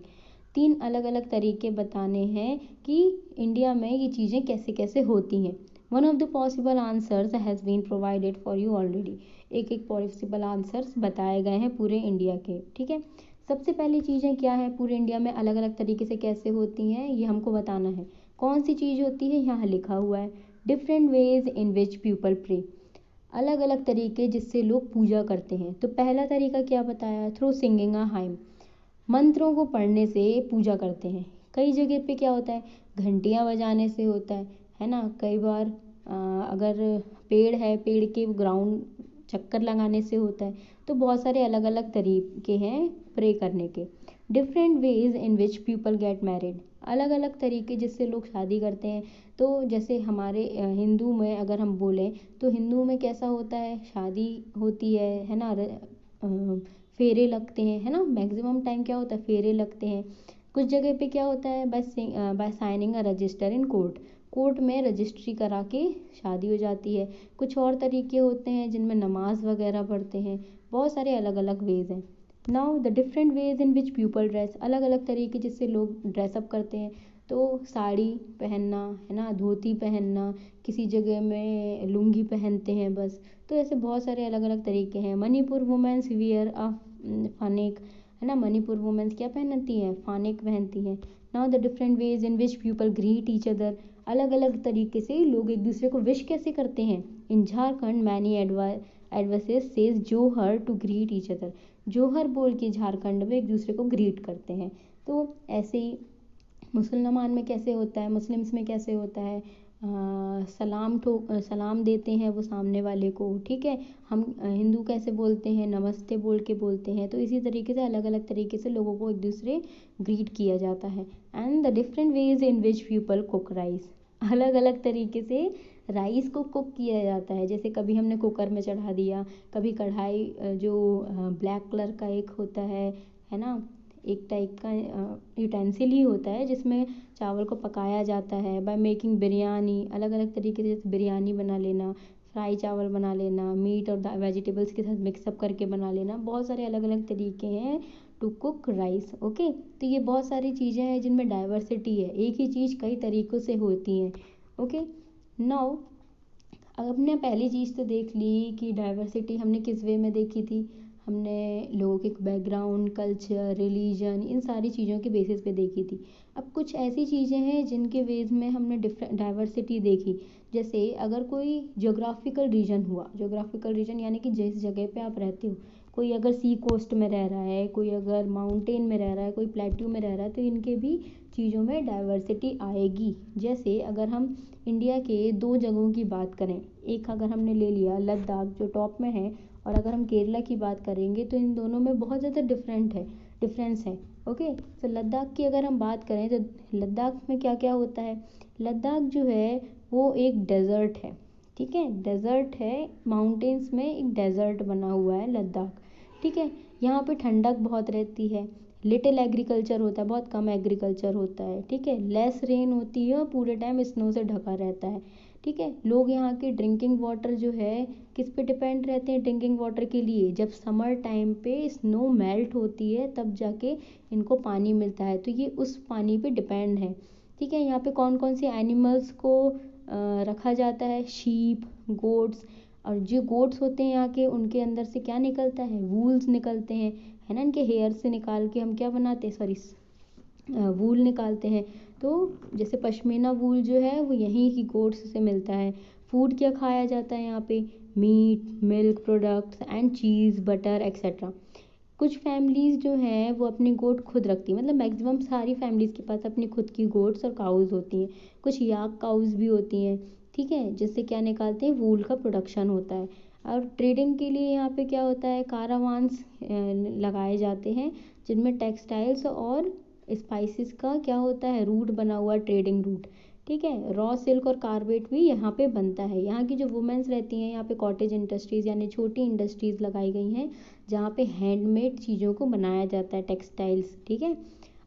3 अलग अलग तरीके बताने हैं कि इंडिया में ये चीज़ें कैसे कैसे होती हैं। One of the possible answers has been provided for you already, एक एक पॉसिबल आंसर्स बताए गए हैं पूरे इंडिया के। ठीक है, सबसे पहली चीज़ें क्या है, पूरे इंडिया में अलग अलग तरीके से कैसे होती हैं ये हमको बताना है। कौन सी चीज़ होती है, यहाँ लिखा हुआ है, different ways in which people pray, अलग अलग तरीके जिससे लोग पूजा करते हैं। तो पहला तरीका क्या बताया, थ्रू सिंगिंग अ हाइम, मंत्रों को पढ़ने से पूजा करते हैं। कई जगह पे क्या होता है, घंटियाँ बजाने से होता है ना। कई बार अगर पेड़ है, पेड़ के ग्राउंड चक्कर लगाने से होता है। तो बहुत सारे अलग अलग तरीके हैं प्रे करने के। Different ways in which people get married, अलग अलग तरीके जिससे लोग शादी करते हैं। तो जैसे हमारे हिंदू में अगर हम बोलें तो हिंदू में कैसा होता है, शादी होती है ना, फेरे लगते हैं, है ना, मैक्सिमम टाइम क्या होता है, फेरे लगते हैं। कुछ जगह पे क्या होता है, by signing a register in court, court में रजिस्ट्री करा के शादी हो जाती है। कुछ और तरीके होते हैं जिनमें नमाज वगैरह पढ़ते हैं। बहुत सारे अलग अलग वेज हैं। Now the different ways in which people dress, अलग अलग तरीके जिससे लोग ड्रेसअप करते हैं। तो साड़ी पहनना है ना, धोती पहनना, किसी जगह में लुंगी पहनते हैं बस। तो ऐसे बहुत सारे अलग अलग तरीके हैं। मणिपुर वुमेन्स वियर अ फानेक, है ना, मणिपुर वुमेन्स क्या पहनती हैं, फानेक पहनती हैं। Now the different ways in which people greet each other, अलग अलग तरीके से लोग एक दूसरे को विश कैसे करते हैं। In Jharkhand many Adivasis says Johar to greet each other, Johar बोल के झारखंड में एक दूसरे को ग्रीट करते हैं। तो ऐसे ही मुसलमान में कैसे होता है, मुस्लिम्स में कैसे होता है, सलाम देते हैं वो सामने वाले को, ठीक है। हम हिंदू कैसे बोलते हैं, नमस्ते बोल के बोलते हैं। तो इसी तरीके से अलग अलग तरीके से लोगों को एक दूसरे ग्रीट किया जाता है। And the different ways in which people cook rice, अलग अलग तरीके से राइस को कुक किया जाता है। जैसे कभी हमने कुकर में चढ़ा दिया, कभी कढ़ाई जो ब्लैक कलर का एक होता है ना, एक टाइप का यूटेंसिल ही होता है जिसमें चावल को पकाया जाता है। बाय मेकिंग बिरयानी, अलग अलग तरीके से, जैसे बिरयानी बना लेना, फ्राई चावल बना लेना, मीट और वेजिटेबल्स के साथ मिक्सअप करके बना लेना, बहुत सारे अलग अलग तरीके हैं टू कुक राइस। ओके, तो ये बहुत सारी चीज़ें हैं जिनमें डाइवर्सिटी है, एक ही चीज़ कई तरीक़ों से होती है। ओके, नाउ अब हमने पहली चीज़ तो देख ली कि डाइवर्सिटी हमने किस वे में देखी थी, हमने लोगों के बैकग्राउंड, कल्चर, रिलीजन, इन सारी चीज़ों के बेसिस पे देखी थी। अब कुछ ऐसी चीज़ें हैं जिनके वेज में हमने डिफरेंट डाइवर्सिटी देखी। जैसे अगर कोई जोग्राफिकल रीजन हुआ, जोग्राफिकल रीजन यानी कि जिस जगह पे आप रहते हो, कोई अगर सी कोस्ट में रह रहा है, कोई अगर माउंटेन में रह रहा है, कोई प्लेट्यू में रह रहा है, तो इनके भी चीज़ों में डाइवर्सिटी आएगी। जैसे अगर हम इंडिया के दो जगहों की बात करें, एक अगर हमने ले लिया लद्दाख जो टॉप में है, और अगर हम केरला की बात करेंगे तो इन दोनों में बहुत ज़्यादा डिफरेंस है। ओके, तो लद्दाख की अगर हम बात करें तो लद्दाख में क्या क्या होता है, लद्दाख जो है वो एक डेजर्ट है, ठीक है, डेजर्ट है, माउंटेन्स में एक डेजर्ट बना हुआ है लद्दाख, ठीक है। यहाँ पे ठंडक बहुत रहती है, लिटिल एग्रीकल्चर होता है, बहुत कम एग्रीकल्चर होता है, ठीक है, लेस रेन होती है और पूरे टाइम स्नो से ढका रहता है, ठीक है। लोग यहाँ के ड्रिंकिंग वाटर जो है किस पे डिपेंड रहते हैं ड्रिंकिंग वाटर के लिए, जब समर टाइम पे स्नो मेल्ट होती है तब जाके इनको पानी मिलता है, तो ये उस पानी पे डिपेंड है, ठीक है। यहाँ पे कौन कौन से एनिमल्स को रखा जाता है, शीप, गोट्स, और जो गोट्स होते हैं यहाँ के, उनके अंदर से क्या निकलता है, वूल्स निकलते हैं, है ना, इनके हेयर से निकाल के हम क्या बनाते हैं, सॉरी वूल निकालते हैं। तो जैसे पश्मीना वूल जो है वो यहीं की गोट्स से मिलता है। फूड क्या खाया जाता है यहाँ पे, meat, milk products and cheese, butter etcetera. कुछ फैमिलीज़ जो हैं वो अपनी गोट खुद रखती हैं, मतलब मैक्सिमम सारी फैमिलीज़ के पास अपनी खुद की गोट्स और काउज़ होती हैं, कुछ याक काउज़ भी होती हैं, ठीक है, जिससे क्या निकालते हैं, वूल का प्रोडक्शन होता है। और ट्रेडिंग के लिए यहाँ पे क्या होता है, कारावान्स लगाए जाते हैं जिनमें टेक्सटाइल्स और स्पाइसेस का क्या होता है, रूट बना हुआ, ट्रेडिंग रूट, ठीक है। रॉ सिल्क और कारपेट भी यहाँ पे बनता है। यहाँ की जो वुमेन्स रहती हैं, यहाँ पे कॉटेज इंडस्ट्रीज़ यानी छोटी इंडस्ट्रीज़ लगाई गई हैं जहाँ पे हैंडमेड चीज़ों को बनाया जाता है, टेक्सटाइल्स, ठीक है।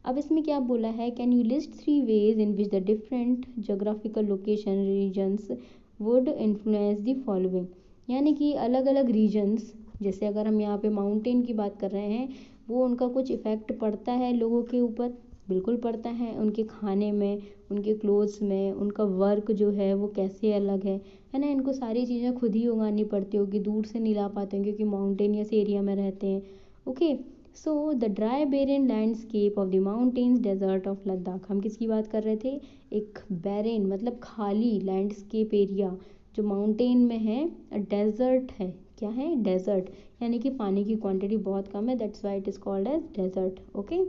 अब इसमें क्या बोला है, can you list 3 ways in which the different geographical location regions would influence the following, यानी कि अलग अलग रीजन्स, जैसे अगर हम यहाँ पे माउंटेन की बात कर रहे हैं, वो उनका कुछ इफ़ेक्ट पड़ता है लोगों के ऊपर, बिल्कुल पड़ता है, उनके खाने में, उनके क्लोथ्स में, उनका वर्क जो है वो कैसे अलग है ना, इनको सारी चीज़ें खुद ही उगानी पड़ती होगी, दूर से नहीं ला पाते हैं क्योंकि माउंटेनियस एरिया में रहते हैं। Okay, so the dry barren landscape of the mountains desert of Ladakh, हम किसकी बात कर रहे थे, एक बेरेन मतलब खाली लैंडस्केप एरिया जो माउंटेन में है, डेजर्ट है, क्या है, डेजर्ट, यानी कि पानी की क्वांटिटी बहुत कम है, that's why it is called as desert. Okay,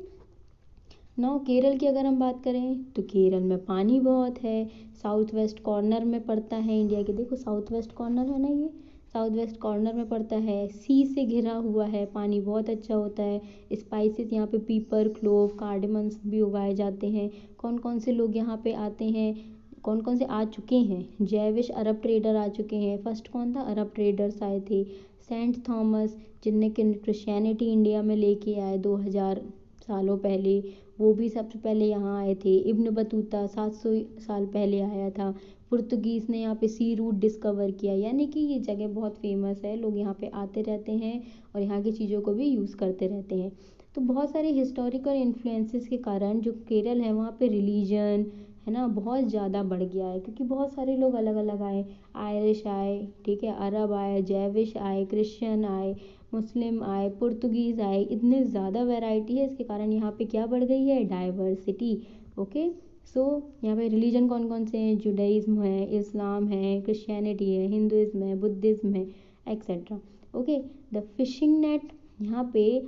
now Kerala की अगर हम बात करें तो केरल में पानी बहुत है, साउथ वेस्ट कॉर्नर में पड़ता है इंडिया के, देखो साउथ वेस्ट कॉर्नर है ना, ये साउथ वेस्ट कॉर्नर में पड़ता है, सी से घिरा हुआ है, पानी बहुत अच्छा होता है। स्पाइसेस यहाँ पे पीपर, क्लोव, कार्डेमम्स भी उगाए जाते हैं। कौन कौन से लोग यहाँ पे आते हैं, कौन कौन से आ चुके हैं, जैविश अरब ट्रेडर आ चुके हैं। फर्स्ट कौन था, अरब ट्रेडर्स आए थे, सेंट थॉमस जिनने क्रिश्चियनिटी इंडिया में लेके आए 2000 सालों पहले, वो भी सबसे पहले यहाँ आए थे। इब्न बतूता 700 साल पहले आया था। पुर्तगीज़ ने यहाँ पे सी रूट डिस्कवर किया, यानी कि ये जगह बहुत फेमस है, लोग यहाँ पे आते रहते हैं और यहाँ की चीज़ों को भी यूज़ करते रहते हैं। तो बहुत सारे हिस्टोरिकल इन्फ्लुएंसेस के कारण जो केरल है वहाँ पे रिलीजन है ना बहुत ज़्यादा बढ़ गया है, क्योंकि बहुत सारे लोग अलग अलग आए, आयरिश आए, ठीक है, अरब आए, जैविश आए, क्रिश्चियन आए, मुस्लिम आए, पुर्तगीज़ आए, इतने ज़्यादा वैरायटी है, इसके कारण यहाँ पे क्या बढ़ गई है, डाइवर्सिटी। ओके, सो यहाँ पे रिलीजन कौन कौन से हैं, जुडाइज्म है, इस्लाम है, क्रिश्चियनिटी है, हिंदुइज्म है, बुद्धिज्म है, etcetera. Okay, the fishing net, यहाँ पे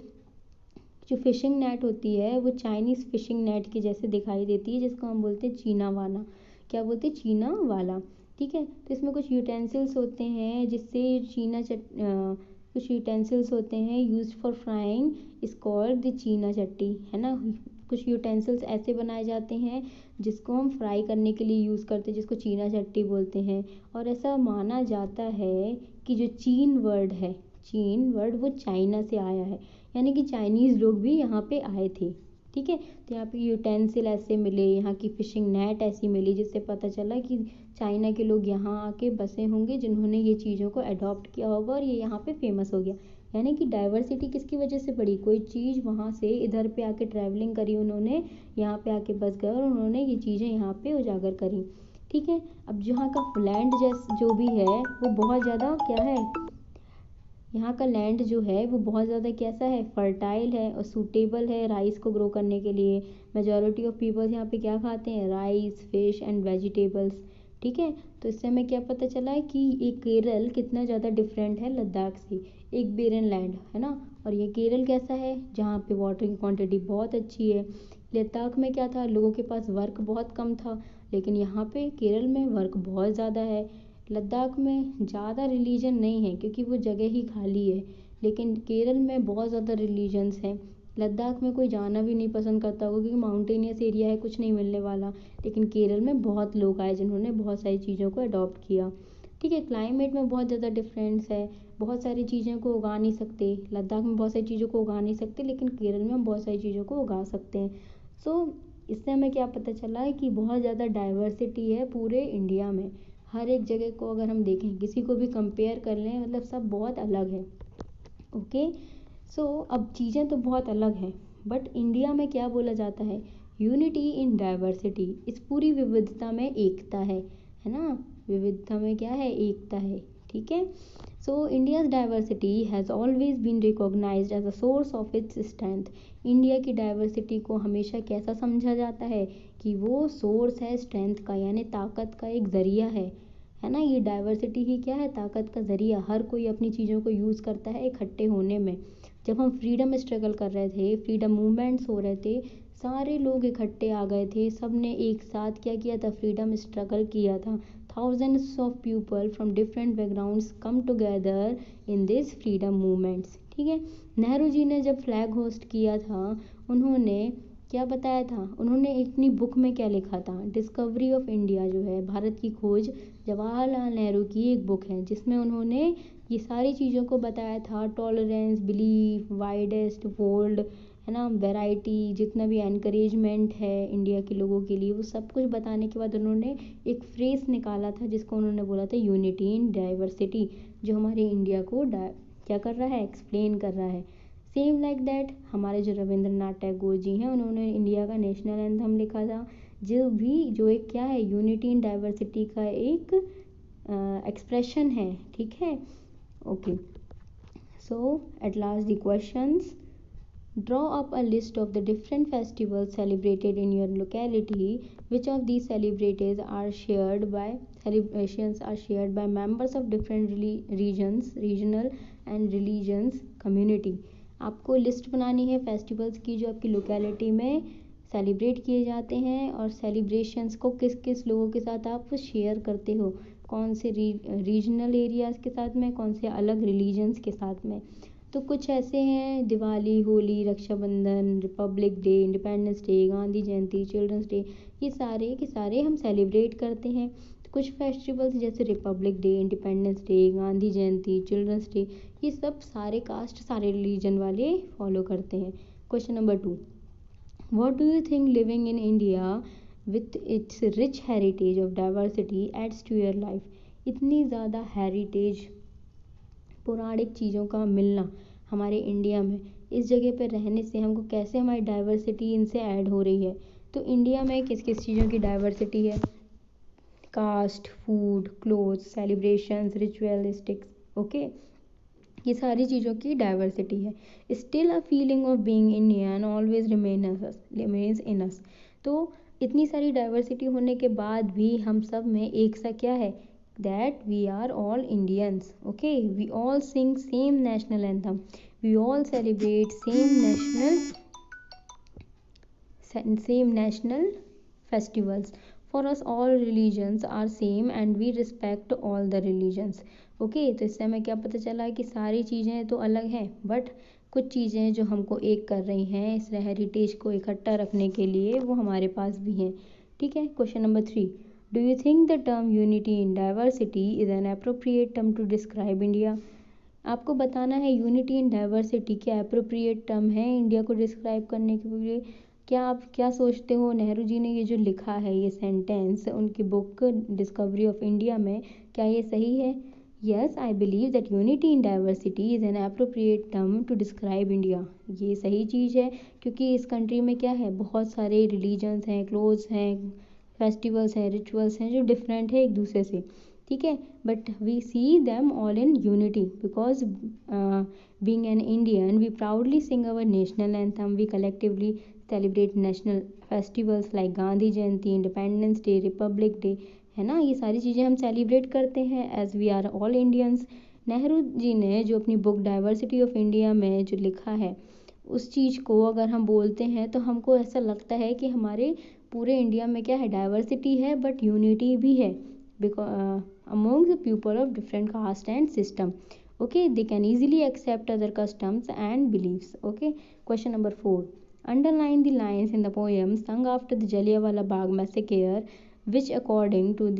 जो फिशिंग नेट होती है वो चाइनीज़ फिशिंग नेट की जैसे दिखाई देती है, जिसको हम बोलते हैं चीना वाला। क्या बोलते हैं, चीना वाला, ठीक है। तो इसमें कुछ यूटेंसिल्स होते हैं जिससे कुछ यूटेंसिल्स होते हैं use for frying is called the चीना चट्टी, है ना। कुछ यूटेंसिल्स ऐसे बनाए जाते हैं जिसको हम फ्राई करने के लिए यूज़ करते हैं, जिसको चीना चट्टी बोलते हैं। और ऐसा माना जाता है कि जो चीन वर्ड है, चीन वर्ड वो चाइना से आया है, यानी कि चाइनीज़ लोग भी यहाँ पे आए थे, ठीक है। तो यहाँ पे यूटेंसिल ऐसे मिले, यहाँ की फिशिंग नेट ऐसी मिली, जिससे पता चला कि चाइना के लोग यहाँ आके बसे होंगे, जिन्होंने ये चीज़ों को अडॉप्ट किया होगा और ये यहाँ पे फेमस हो गया। यानी कि डाइवर्सिटी किसकी वजह से बढ़ी, कोई चीज़ वहाँ से इधर पे आके ट्रैवलिंग करी उन्होंने, यहाँ पे आके बस गए और उन्होंने ये चीज़ें यहाँ पे उजागर करी, ठीक है। अब यहाँ का लैंड जो भी है वो बहुत ज़्यादा क्या है, यहाँ का लैंड जो है वो बहुत ज़्यादा कैसा है, फर्टाइल है और सूटेबल है राइस को ग्रो करने के लिए। मेजॉरिटी ऑफ पीपल्स यहाँ पे क्या खाते हैं, राइस, फिश एंड वेजिटेबल्स, ठीक है। तो इससे हमें क्या पता चला है कि ये केरल कितना ज़्यादा डिफरेंट है लद्दाख से, एक बेरन लैंड है ना। और ये केरल कैसा है, जहाँ पे वाटर की क्वांटिटी बहुत अच्छी है। लद्दाख में क्या था, लोगों के पास वर्क बहुत कम था, लेकिन यहाँ पे केरल में वर्क बहुत ज़्यादा है। लद्दाख में ज़्यादा रिलीजन नहीं है क्योंकि वो जगह ही खाली है, लेकिन केरल में बहुत ज़्यादा रिलीजन्स हैं। लद्दाख में कोई जाना भी नहीं पसंद करता होगा क्योंकि माउंटेनियस एरिया है, कुछ नहीं मिलने वाला, लेकिन केरल में बहुत लोग आए जिन्होंने बहुत सारी चीज़ों को अडॉप्ट किया, ठीक है। क्लाइमेट में बहुत ज़्यादा डिफरेंस है, बहुत सारी चीज़ों को उगा नहीं सकते, लद्दाख में बहुत सारी चीज़ों को उगा नहीं सकते, लेकिन केरल में हम बहुत सारी चीज़ों को उगा सकते हैं। सो इससे हमें क्या पता चला है कि बहुत ज़्यादा डाइवर्सिटी है पूरे इंडिया में। हर एक जगह को अगर हम देखें, किसी को भी कंपेयर कर लें, मतलब सब बहुत अलग है। ओके, सो अब चीज़ें तो बहुत अलग हैं, बट इंडिया में क्या बोला जाता है, यूनिटी इन डाइवर्सिटी, इस पूरी विविधता में एकता है ना। विविधता में क्या है, एकता है, ठीक है। So India's diversity has always been recognised as a source of its strength. India की डाइवर्सिटी को हमेशा कैसा समझा जाता है कि वो सोर्स है स्ट्रेंथ का, यानी ताकत का एक ज़रिया है ना। ये डाइवर्सिटी ही क्या है, ताकत का ज़रिया। हर कोई अपनी चीज़ों को यूज़ करता है इकट्ठे होने में। जब हम फ्रीडम स्ट्रगल कर रहे थे, फ्रीडम मूवमेंट्स हो रहे थे, सारे लोग इकट्ठे आ गए थे, सब ने एक साथ क्या किया था, फ्रीडम स्ट्रगल किया था। thousands of people from different backgrounds come together in this freedom movements, ठीक है। नेहरू जी ने जब फ्लैग होस्ट किया था, उन्होंने क्या बताया था, उन्होंने अपनी बुक में क्या लिखा था, डिस्कवरी ऑफ इंडिया, जो है भारत की खोज, जवाहरलाल नेहरू की एक बुक है जिसमें उन्होंने ये सारी चीज़ों को बताया था। टॉलरेंस, बिलीफ, वाइडेस्ट वर्ल्ड, है ना, वैरायटी, जितना भी एनकरेजमेंट है इंडिया के लोगों के लिए, वो सब कुछ बताने के बाद उन्होंने एक फ्रेज निकाला था जिसको उन्होंने बोला था यूनिटी इन डाइवर्सिटी, जो हमारे इंडिया को क्या कर रहा है, एक्सप्लेन कर रहा है। सेम लाइक दैट हमारे जो रविंद्रनाथ टैगोर जी हैं, उन्होंने इंडिया का नेशनल एंथम लिखा था, जो एक क्या है, यूनिटी इन डाइवर्सिटी का एक एक्सप्रेशन है, ठीक है। Okay, so at last the questions, draw up a list of the different festivals celebrated in your locality. Which of these celebrations are shared by members of different regional and religions community? आपको list बनानी है festivals की जो आपकी locality में celebrate किए जाते हैं, और सेलिब्रेशंस को किस किस लोगों के साथ आप शेयर करते हो, कौन से रीजनल एरियाज़ के साथ में, कौन से अलग रिलीजन्स के साथ में। तो कुछ ऐसे हैं, Diwali, Holi, Rakshabandhan, Republic Day, Independence Day, Gandhi Jayanti, Children's Day, ये सारे के सारे हम सेलिब्रेट करते हैं। तो कुछ फेस्टिवल्स जैसे Republic Day, Independence Day, Gandhi Jayanti, Children's Day, ये सब सारे कास्ट, सारे रिलीजन वाले फॉलो करते हैं। Question number 2, what do you think living in India with its rich heritage of diversity adds to your life? इतनी ज़्यादा हेरिटेज, पौराणिक चीज़ों का मिलना हमारे इंडिया में, इस जगह पर रहने से हमको कैसे हमारी डाइवर्सिटी इनसे ऐड हो रही है। तो इंडिया में किस किस चीज़ों की डाइवर्सिटी है? Caste, food, cloth, celebrations, ritualistics, okay, ये सारी चीज़ों की डाइवर्सिटी है। Still a feeling of being Indian always remains in us. तो इतनी सारी डाइवर्सिटी होने के बाद भी हम सब में एक सा क्या है? That we are all Indians, okay, we all sing same national anthem, we all celebrate same national festivals. For us all religions are same and we respect all the religions. Okay, तो इससे हमें क्या पता चला कि सारी चीज़ें तो अलग हैं बट कुछ चीज़ें जो हमको एक कर रही हैं इस हेरिटेज को इकट्ठा रखने के लिए वो हमारे पास भी हैं। ठीक है, question number 3, do you think the term unity in diversity is an appropriate term to describe India? आपको बताना है यूनिटी इन डाइवर्सिटी क्या अप्रोप्रिएट टर्म है इंडिया को डिस्क्राइब करने के लिए। क्या आप क्या सोचते हो? नेहरू जी ने ये जो लिखा है ये सेंटेंस उनकी बुक डिस्कवरी ऑफ इंडिया में, क्या ये सही है? Yes, I believe that unity in diversity is an appropriate term to describe India. ये सही चीज़ है क्योंकि इस कंट्री में क्या है, बहुत सारे रिलीजन्स हैं, क्लोथ्स हैं, फेस्टिवल्स हैं, रिचुअल्स हैं जो डिफरेंट है एक दूसरे से। ठीक है, but we see them all in unity because being an Indian we proudly sing our national anthem, we collectively celebrate national festivals like Gandhi Jayanti, Independence Day, Republic Day, है ना, ये सारी चीज़ें हम सेलिब्रेट करते हैं as we are all Indians. Nehru ji ने जो अपनी बुक डाइवर्सिटी ऑफ इंडिया में जो लिखा है उस चीज़ को अगर हम बोलते हैं तो हमको ऐसा लगता है कि हमारे पूरे इंडिया में क्या है, डाइवर्सिटी है बट यूनिटी भी है among the people of different caste and system. Okay, they can easily accept other customs and beliefs. Okay, question number 4, underline the lines in the poem sung after the Jallianwala Bagh massacre which according to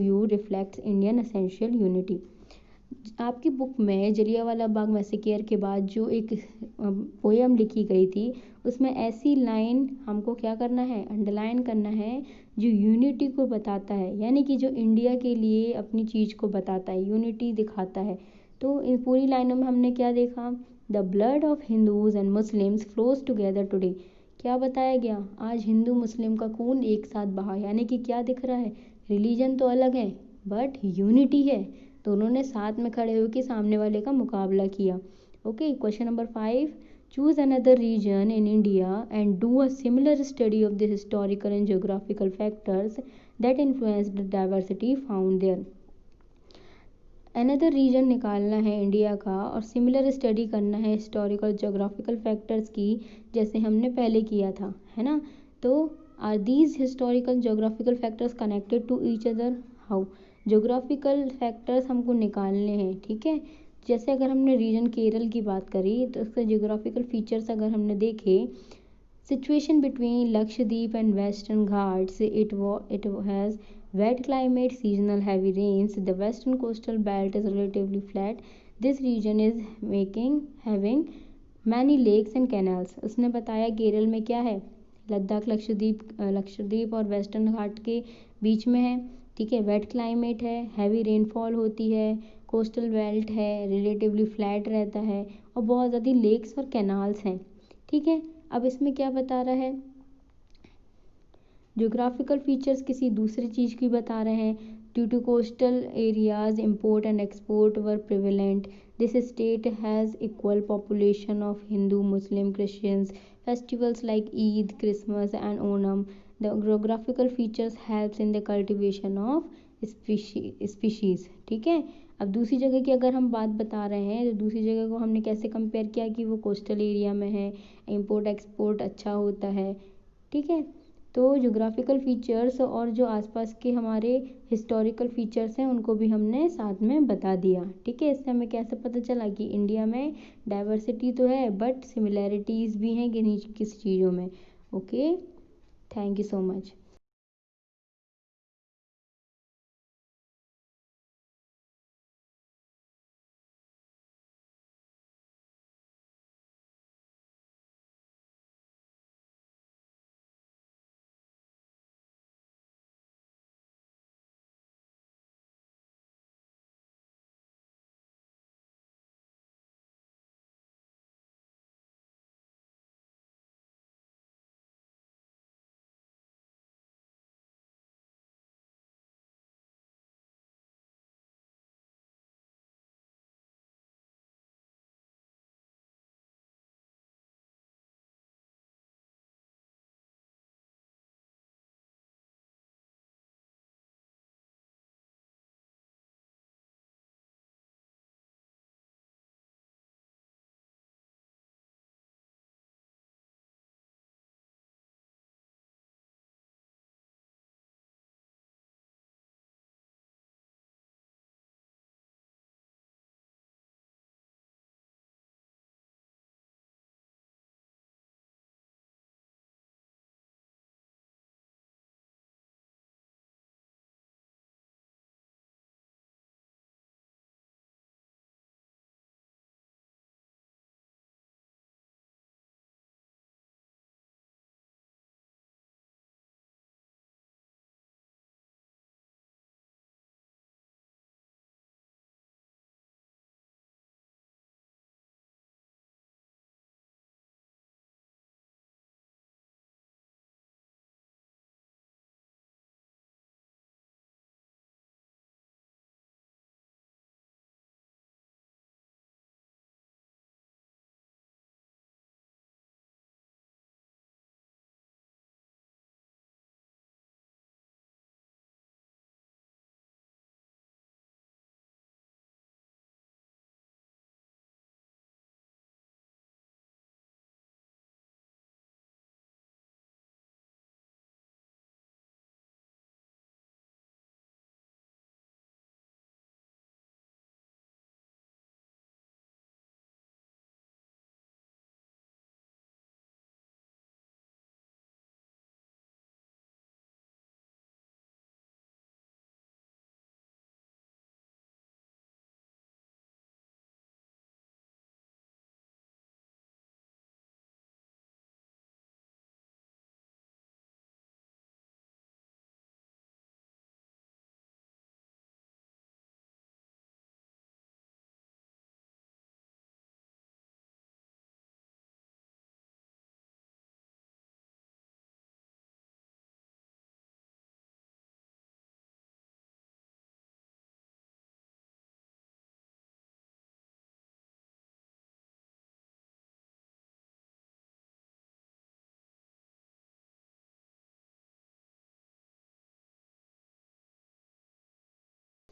you reflects Indian essential unity. आपकी book में जलियांवाला बाग मैसेकेयर के बाद जो एक poem लिखी गई थी उसमें ऐसी लाइन हमको क्या करना है, अंडरलाइन करना है जो यूनिटी को बताता है, यानी कि जो इंडिया के लिए अपनी चीज़ को बताता है, यूनिटी दिखाता है। तो इन पूरी लाइनों में हमने क्या देखा? The blood of Hindus and Muslims flows together today. क्या बताया गया? आज हिंदू मुस्लिम का खून एक साथ बहा, यानी कि क्या दिख रहा है, रिलीजन तो अलग है बट यूनिटी है, दोनों ने साथ में खड़े होकर सामने वाले का मुकाबला किया। Okay, question number 5, choose another region in India and do a similar study of the historical and geographical factors that influenced the diversity found there. Another reason निकालना है इंडिया का और सिमिलर स्टडी करना है हिस्टोरिकल जोग्राफिकल फैक्टर्स की, जैसे हमने पहले किया था, है ना। तो are these historical geographical factors connected to each other? How? Geographical factors हमको निकालने हैं, ठीक है। जैसे अगर हमने रीजन केरल की बात करी तो उसके जोग्राफिकल फीचर्स अगर हमने देखे, situation between Lakshadweep and western Ghats, it has wet climate, seasonal heavy rains, the western coastal belt is relatively flat, this region is having many lakes and canals. उसने बताया केरल में क्या है, लद्दाख लक्षद्वीप और वेस्टर्न घाट के बीच में है, ठीक है, वेट क्लाइमेट है, हैवी रेनफॉल होती है, कोस्टल बेल्ट है, रिलेटिवली फ्लैट रहता है और बहुत ज़्यादा लेक्स और कैनाल्स हैं, ठीक है। अब इसमें क्या बता रहा है, जोग्राफिकल फीचर्स किसी दूसरी चीज़ की बता रहे हैं। Due to coastal areas import and export were prevalent, this state has equal population of Hindu, Muslim, Christians, festivals like Eid, Christmas and Onam, the geographical features helps in the cultivation of species, ठीक है। अब दूसरी जगह की अगर हम बात बता रहे हैं तो दूसरी जगह को हमने कैसे कंपेयर किया कि वो कोस्टल एरिया में है, इम्पोर्ट एक्सपोर्ट अच्छा होता है, ठीक है। तो जोग्राफिकल फीचर्स और जो आसपास के हमारे हिस्टोरिकल फीचर्स हैं उनको भी हमने साथ में बता दिया, ठीक है। इससे हमें कैसे पता चला कि इंडिया में डाइवर्सिटी तो है बट सिमिलैरिटीज़ भी हैं किसी चीज़ों में। Okay, thank you so much.